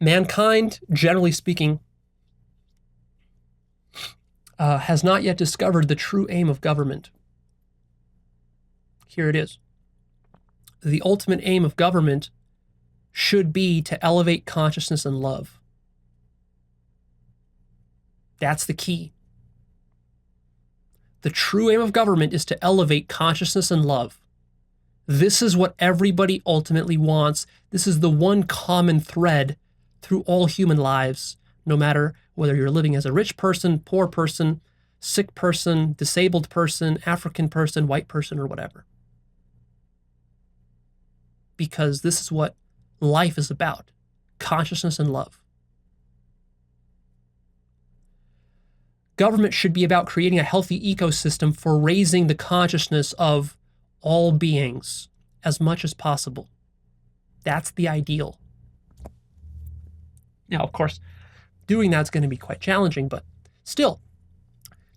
Mankind, generally speaking, has not yet discovered the true aim of government. Here it is. The ultimate aim of government should be to elevate consciousness and love. That's the key. The true aim of government is to elevate consciousness and love. This is what everybody ultimately wants. This is the one common thread through all human lives, no matter whether you're living as a rich person, poor person, sick person, disabled person, African person, white person, or whatever. Because this is what life is about, consciousness and love. Government should be about creating a healthy ecosystem for raising the consciousness of all beings as much as possible. That's the ideal. Now, of course, doing that's going to be quite challenging, but still,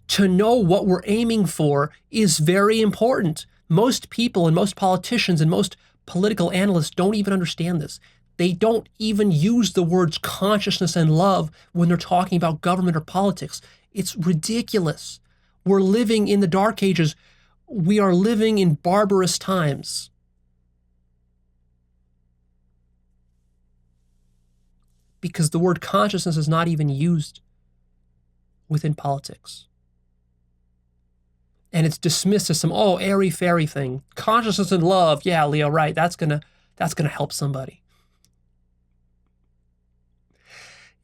to know what we're aiming for is very important. Most people and most politicians and most political analysts don't even understand this. They don't even use the words consciousness and love when they're talking about government or politics. It's ridiculous. We're living in the Dark Ages. We are living in barbarous times. Because the word consciousness is not even used within politics. And it's dismissed as some, airy-fairy thing. Consciousness and love, yeah, Leo, right, that's gonna help somebody.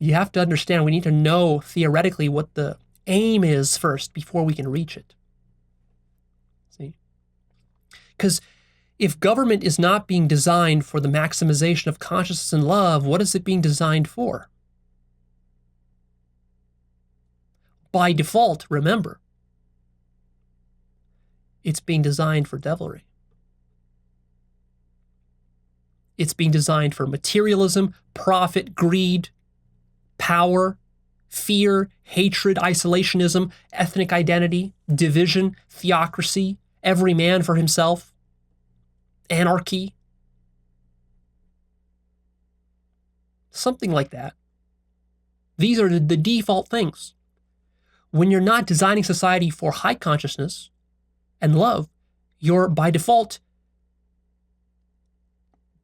You have to understand, we need to know theoretically what the aim is first before we can reach it. See? Because if government is not being designed for the maximization of consciousness and love, what is it being designed for? By default, remember, it's being designed for devilry. It's being designed for materialism, profit, greed, power, fear, hatred, isolationism, ethnic identity, division, theocracy, every man for himself, anarchy, something like that. These are the default things. When you're not designing society for high consciousness and love, you're by default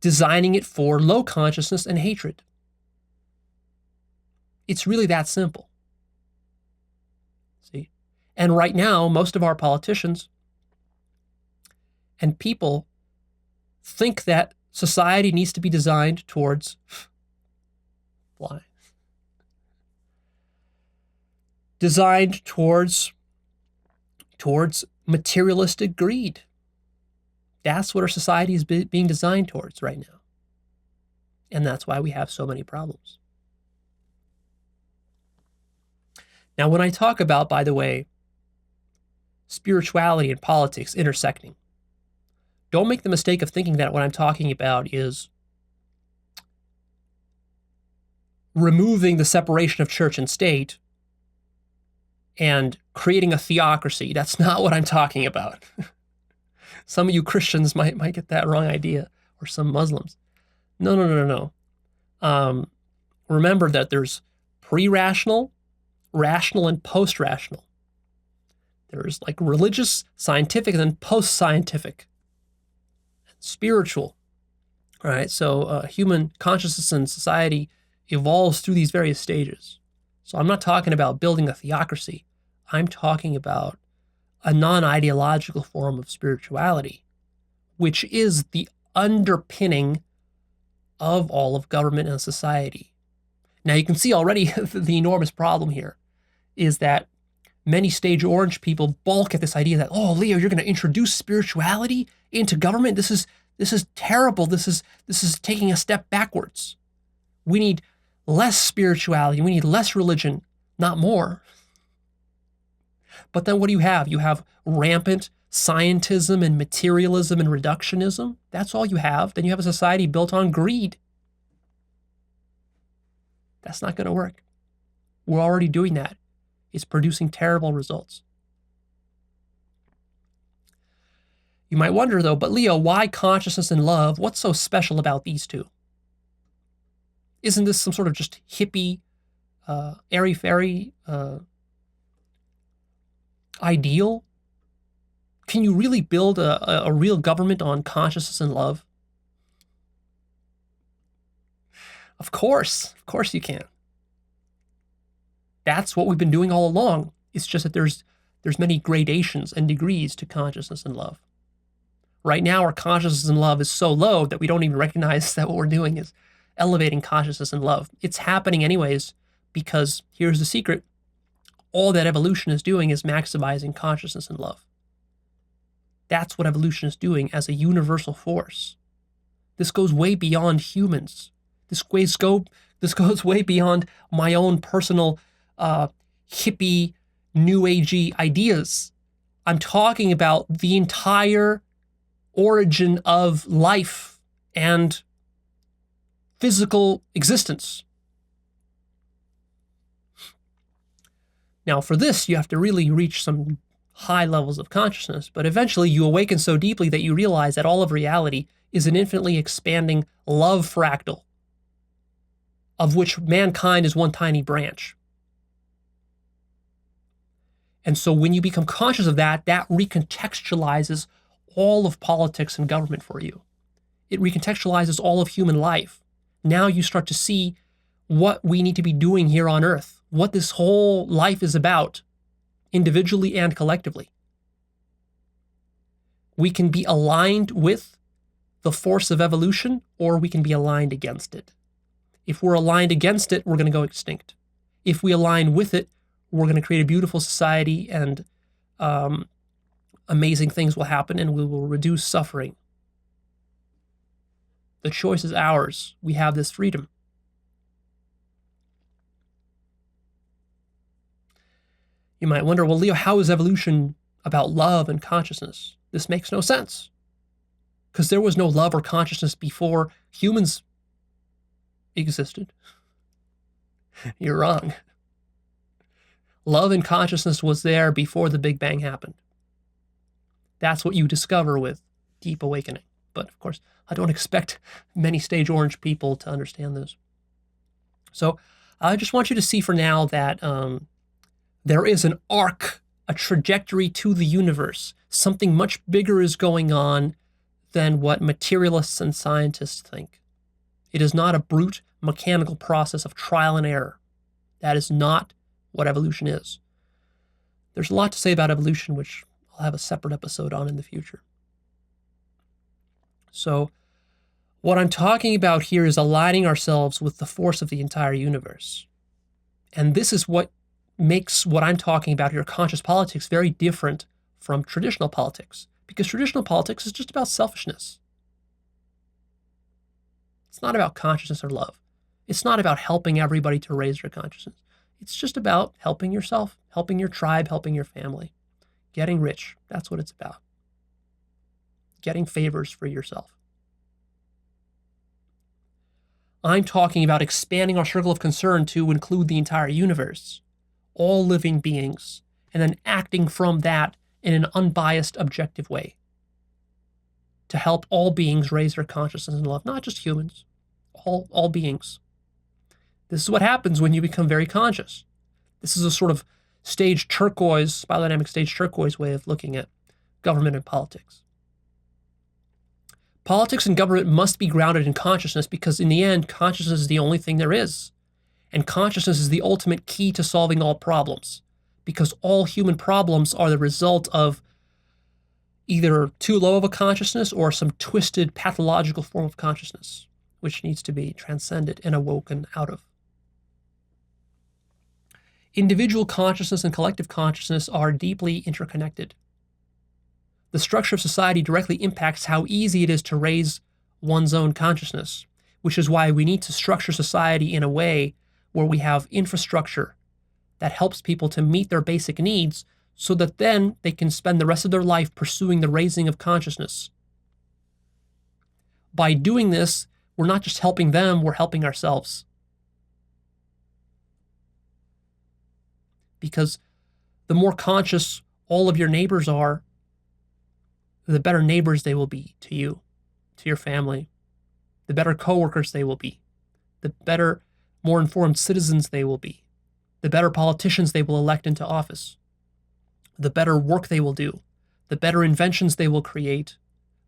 designing it for low consciousness and hatred. It's really that simple. See? And right now, most of our politicians and people think that society needs to be designed towards designed towards materialistic greed. That's what our society is being designed towards right now. And that's why we have so many problems. Now, when I talk about, by the way, spirituality and politics intersecting, don't make the mistake of thinking that what I'm talking about is removing the separation of church and state and creating a theocracy. That's not what I'm talking about. Some of you Christians might get that wrong idea, or some Muslims. No. Remember that there's pre-rational, rational, and post-rational. There's like religious, scientific, and then post-scientific, spiritual. All right, so human consciousness and society evolves through these various stages. So I'm not talking about building a theocracy. I'm talking about a non-ideological form of spirituality, which is the underpinning of all of government and society. Now you can see already the enormous problem here is that many stage orange people balk at this idea that, oh, Leo, you're going to introduce spirituality into government? This is terrible. This is taking a step backwards. We need less spirituality. We need less religion, not more. But then what do you have? You have rampant scientism and materialism and reductionism. That's all you have. Then you have a society built on greed. That's not going to work. We're already doing that. It's producing terrible results. You might wonder, though, but Leo, why consciousness and love? What's so special about these two? Isn't this some sort of just hippie, airy-fairy ideal? Can you really build a real government on consciousness and love? Of course you can. That's what we've been doing all along. It's just that there's many gradations and degrees to consciousness and love. Right now, our consciousness and love is so low that we don't even recognize that what we're doing is elevating consciousness and love. It's happening anyways, because here's the secret. All that evolution is doing is maximizing consciousness and love. That's what evolution is doing as a universal force. This goes way beyond humans. This goes way beyond my own personal hippie, new agey ideas. I'm talking about the entire origin of life and physical existence. Now, for this, you have to really reach some high levels of consciousness, but eventually you awaken so deeply that you realize that all of reality is an infinitely expanding love fractal, of which mankind is one tiny branch. And so when you become conscious of that, that recontextualizes all of politics and government for you. It recontextualizes all of human life. Now you start to see what we need to be doing here on Earth, what this whole life is about, individually and collectively. We can be aligned with the force of evolution, or we can be aligned against it. If we're aligned against it, we're going to go extinct. If we align with it, we're going to create a beautiful society, and amazing things will happen, and we will reduce suffering. The choice is ours. We have this freedom. You might wonder, well, Leo, how is evolution about love and consciousness? This makes no sense, because there was no love or consciousness before humans existed. You're wrong. Love and consciousness was there before the Big Bang happened. That's what you discover with deep awakening. But of course, I don't expect many stage orange people to understand this. So I just want you to see for now that there is an arc, a trajectory to the universe. Something much bigger is going on than what materialists and scientists think. It is not a brute mechanical process of trial and error. That is not what evolution is. There's a lot to say about evolution, which I'll have a separate episode on in the future. So what I'm talking about here is aligning ourselves with the force of the entire universe. And this is what makes what I'm talking about here, conscious politics, very different from traditional politics. Because traditional politics is just about selfishness. It's not about consciousness or love. It's not about helping everybody to raise their consciousness. It's just about helping yourself, helping your tribe, helping your family, getting rich. That's what it's about. Getting favors for yourself. I'm talking about expanding our circle of concern to include the entire universe, all living beings, and then acting from that in an unbiased, objective way to help all beings raise their consciousness and love, not just humans, all beings. This is what happens when you become very conscious. This is a sort of stage turquoise, biodynamic stage turquoise way of looking at government and politics. Politics and government must be grounded in consciousness, because in the end, consciousness is the only thing there is. And consciousness is the ultimate key to solving all problems, because all human problems are the result of either too low of a consciousness or some twisted pathological form of consciousness, which needs to be transcended and awoken out of. Individual consciousness and collective consciousness are deeply interconnected. The structure of society directly impacts how easy it is to raise one's own consciousness, which is why we need to structure society in a way where we have infrastructure that helps people to meet their basic needs, so that then they can spend the rest of their life pursuing the raising of consciousness. By doing this, we're not just helping them, we're helping ourselves. Because the more conscious all of your neighbors are, the better neighbors they will be to you, to your family. The better coworkers they will be. the better, more informed citizens they will be, the better politicians they will elect into office, the better work they will do, the better inventions they will create,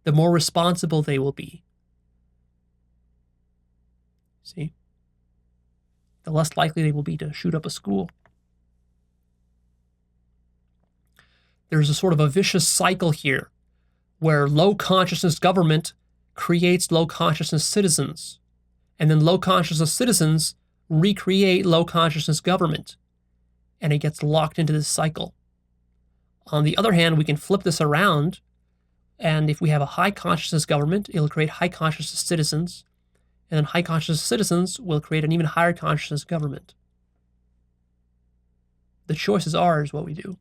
the more responsible they will be. See? The less likely they will be to shoot up a school. There's a sort of a vicious cycle here where low consciousness government creates low consciousness citizens, and then low consciousness citizens recreate low consciousness government, and it gets locked into this cycle. On the other hand, we can flip this around, and if we have a high consciousness government, it'll create high consciousness citizens, and then high consciousness citizens will create an even higher consciousness government. The choice is ours, what we do.